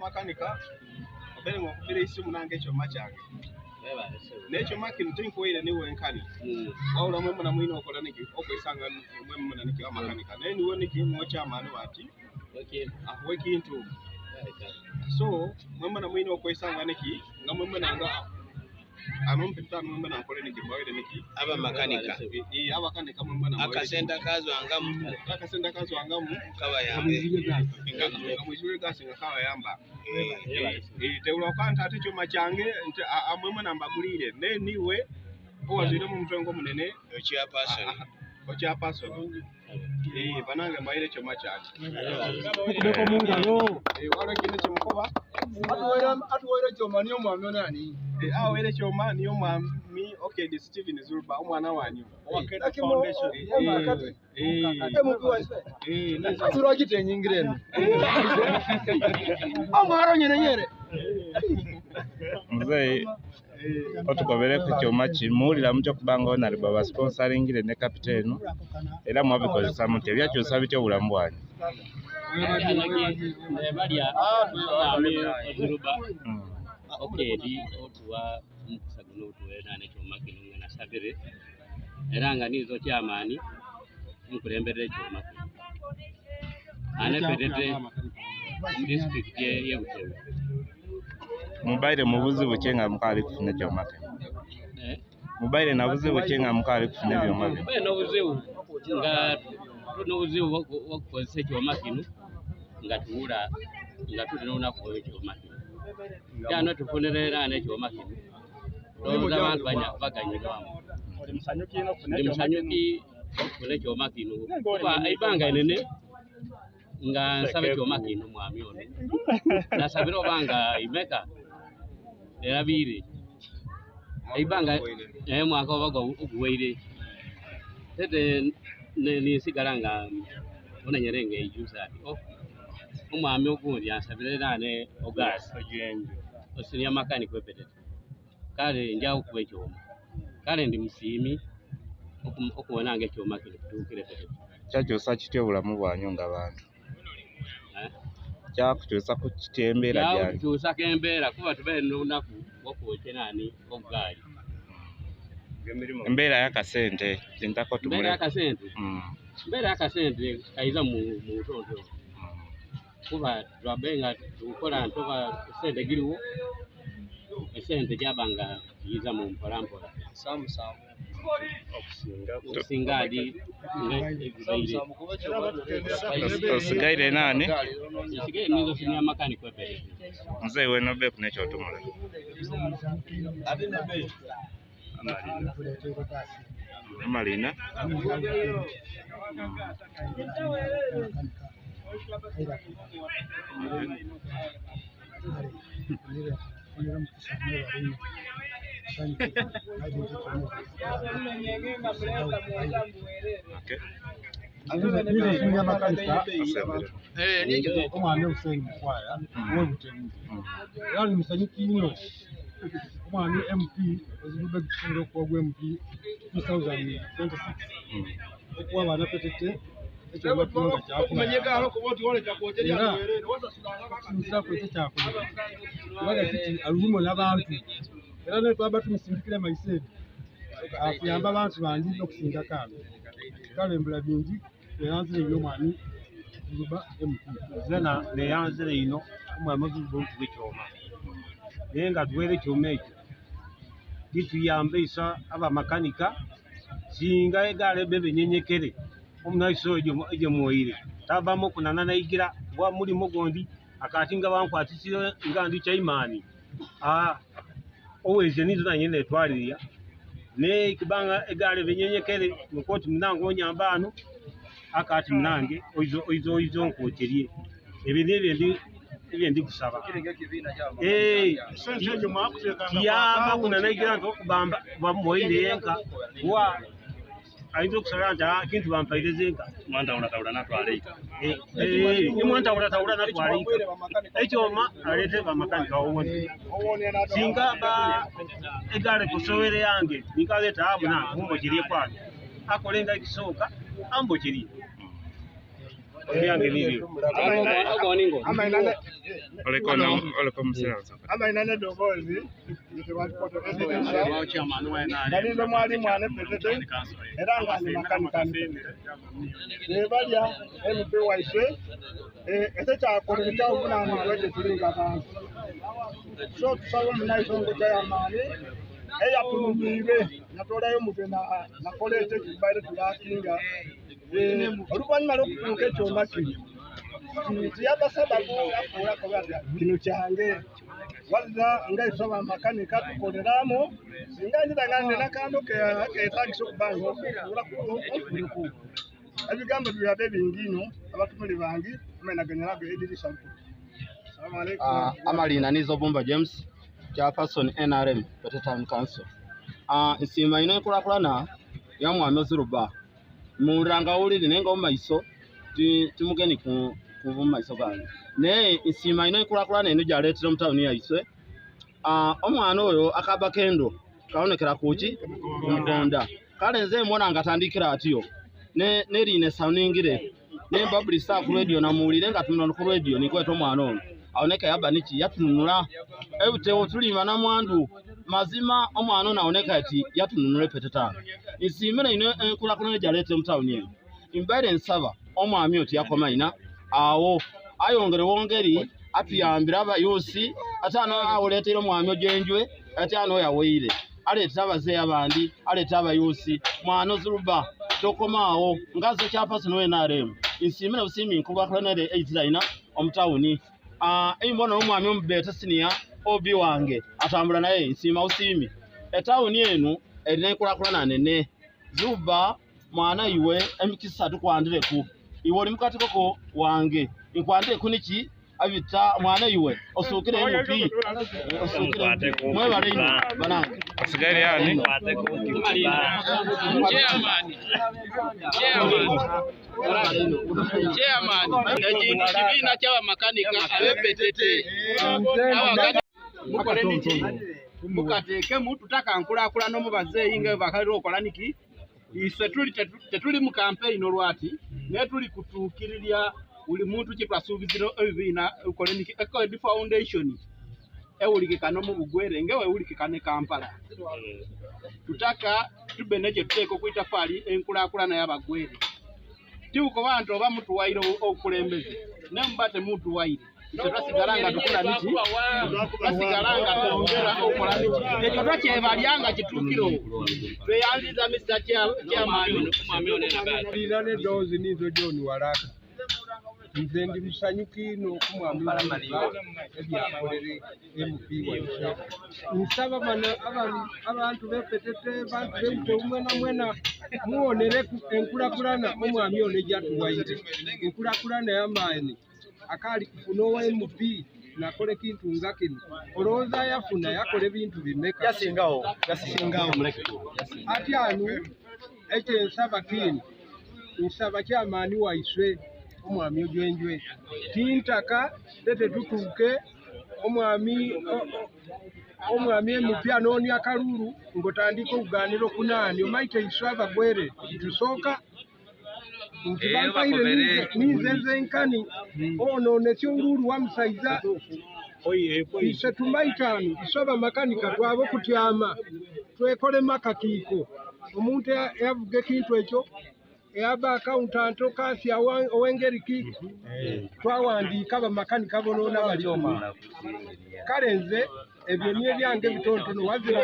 makanika obere mo bere isi munange cyo machange necho makino tinkoire ni wenkani wawula mwe mwana mwino okola niki okwesanga mwe mwana niki wa makanika neni woniki mocha manu wati ahwe kintu so mwe mwana mwino okwesanga niki ngamwe mwana nga anompita mwe mwana akole niki bawe niki aba makanika aba kanika mwe mwana akasenda kazo angamu kawa yambe ngamujwe gasi ngakawa yamba teula kwanta aticho machange amwe mwana mbagulire neniwe owazire mu mtongo munene ochia person banange mbaire cyo machange kudeko mungalo wala kine cyo mukoba atuwere cyo mani omwami nani awere cyo mani omwami Keddi Steven Zurba umwana wanyu wa Keddi Foundation naturo gitenyingirene amaro nyere mzee otukobere ku cyoma kimulira mucyo kubanga onali baba sponsoringire ne captain era mwabikozesa mute byakyusa bityo bulamu bwanyu Keddi otuwa mukusagino otuwera ne cyoma kino na sabire era nga nizo kyamani mukulembere cyoma ane pedete district ye Butebo mubaire mubuzi bukenga mukali kufuna cyoma kino mubaire nabuzi bukenga mukali kufuna byoma byo no buzibu nga no buzibu wakozesa cyoma kino nga tuula nga tulina ko cyoma kino Jano tufunerera ne cyoma kino ndo abantu baganyirwa musanyuki kule cyoma kino kuba ibanga nene nga nsabe cyoma kino mwami ono nasabiro banga imeka erabire ibanga mwaka obago uguweire tete ni sigaranga ona nyerenge ijusa umwami okundi ansabire nane ogas ojenje osinya makani kwepetete kale njao kuwe cyoma kale ndi musimi okubona nge cyoma kile kutukire petete kyakyosa kityo bulamu bwanyu nga bantu kyakukyusa ku kitembera byanyu kyakukyusa kembera kuba tubere n'unaku wokwoke nani ogali embera yakasente intako tumule embera yakasente kaiza mu tonto kuba twabenga tukola ntoka sente giriwo esente jabanga yiza mu mparampola samu okusingadi osigaire nani osigaire nizo sinya makani kwepete mzee weno be kunecho tumule Marina Umwami MP uzibube gushindwa kwa MP 2026 okuwa bana petete echo batunga cyako kumenyeka aho kuboti wole cyakotera werere wasa kwete cyako baga kiti alumo nabantu era ne twaba tumisindikira maisebe akuyamba abantu bandi okusinga kale mbula bingi yanze yo mwani uziba MP zena ne yanze ino umwami uzibube kuchoma nenga duwere cyomeke gituyambe isa aba makanika singa egale bebe nyenyekere omnaiso eje moyire tabamo kunana nayigira wa muri mogondi akatinga bankwatisire ngandi chaimani oweze nizo nanyene twaliya ne kibanga egale benyenyekere mukoti mnango nyambano akati mnange oizo nkoterie ebendi kusaba kiyamba kuna nayigira nto kubamba bamoyire yenka wa aizo kusaranja kintu bampairizenga mwanda unataura natwalika ni mwanda unataura natwalika ekyoma alete bamakanika owone singa ba egale kusowere yange nikaleta abuna kumbo kiriye kwani akolenga ikisoka ambo kiriye Yange nili. Oleko msela. Ama inane dogozi yitewapota kabisa dalilo mwalimu anepetete eranga ni makanikani nebalya MP waise ese kyakole kyawunani kwete tulinga abantu so tusaba munaisongo kyayamani eyatulumiire natolayo mutwe nakolete kibaire tulakinga oluvanyuma lwokutuuka ekyoma kino tiyabasababu afuula kobatya kino kyange wazza ngaisaba makanika tukoleramu singa njirangane nakando ketagisa okubanga okufuulaku ebigambo byabye bingino abatumuli bangi amenaganyalago edirisa mpu. Amalina nizo Bumba James chairperson NRM Pete Town Council. Nsima ino ekulakulana ya mwami Oziruba muranga uliri nenga omaiso timugeni ku maiso gange ne nsima ino ekulakulana eno jaletera mutawuni yaiswe omwana oyo akaba kendo kaonekera kuki kumugonda kale nze mbona ngatandikira atiyo ne line soundingire ne babuli staff radio na muulire nga tunona ku radio nikweta omwana ono aoneka yaba niki yatununula ebitewo tulima na mwandu mazima omwana naoneka ati yatununule Pete Town nsimira ino enkulakulana jalete mutawuni eno imbaire nsaba omwami oti yakomaina awo ayongere wongeri atuyambira abayusi atano awuletera omwami ojenjwe atano yaweire aleta abazeeyi abandi aleta abayusi mwana Oziruba tokomaawo ngazo chairperson we NRM nsimira busimi nkulakulana eitiraina omutawuni mbona omwami omubeta senior obi wange atambula naye nsima usimi etawuni enu erina enkulakulana nene Zuba mwana iwe emikisa tukwandire ku iwe oli mukati koko wange inkwandire kuniki abita mwana iwe osukire MP osukire mwebale ino banange Asigari yani chairman ekintu kibiina ky'abamakanika abepetete mukole niki mukateekemu tutaka nkulakulana mu bazeeyi nga bakalira okola niki iswe tetuli mu campaign olwati naye tuli kutuukirirya buli muntu kyetwasuubizira ebibiina ukole niki Keddi Foundation ewulikika no mu Bugwere nga ewulikika ne Kampala tutaka tube nekyo tuteeka okwitafaali enkulakulana y'Abagwere tiuko bantu oba mutuwaire okulembeze nembate mutuwaire tutasigala tukola niki tutasigala twongera okola niki ekyo twakyebalyanga kituukiro tweyandiza Mr. Chairman kumwami onena lina dozi nizo John Waraka nze ndi musanyukino kumwami ebyakolere MP waiswe nsaba abantu bepetete bantu bemute umwena muwonere enkulakulana omwami ono ejatuwaire enkulakulana y'amaani akali kufuna owa MP nakole kintu nga kino olowooza yafuna yakole bintu bimeka yasingawo ati anu ekyo nsaba kino nsaba kyamaani waiswe omwami ojenjwe tintaka tete tutuuke omwami MP anooni akalulu ngotandika okugaanira okunaani omaite iswe Abagwere tusooka ntibampaire ninzenze nkani onoonekya olulu wamusaiza ise tumaitano iswe abamakanika twaba okutyama twekole makakiiko omuntu eyavuga ekintu ekyo eyaba accountant okasi owengeri ki twawandiika abamakanika bonoona balioma kale nze ebyo niye byange bitonotono wazira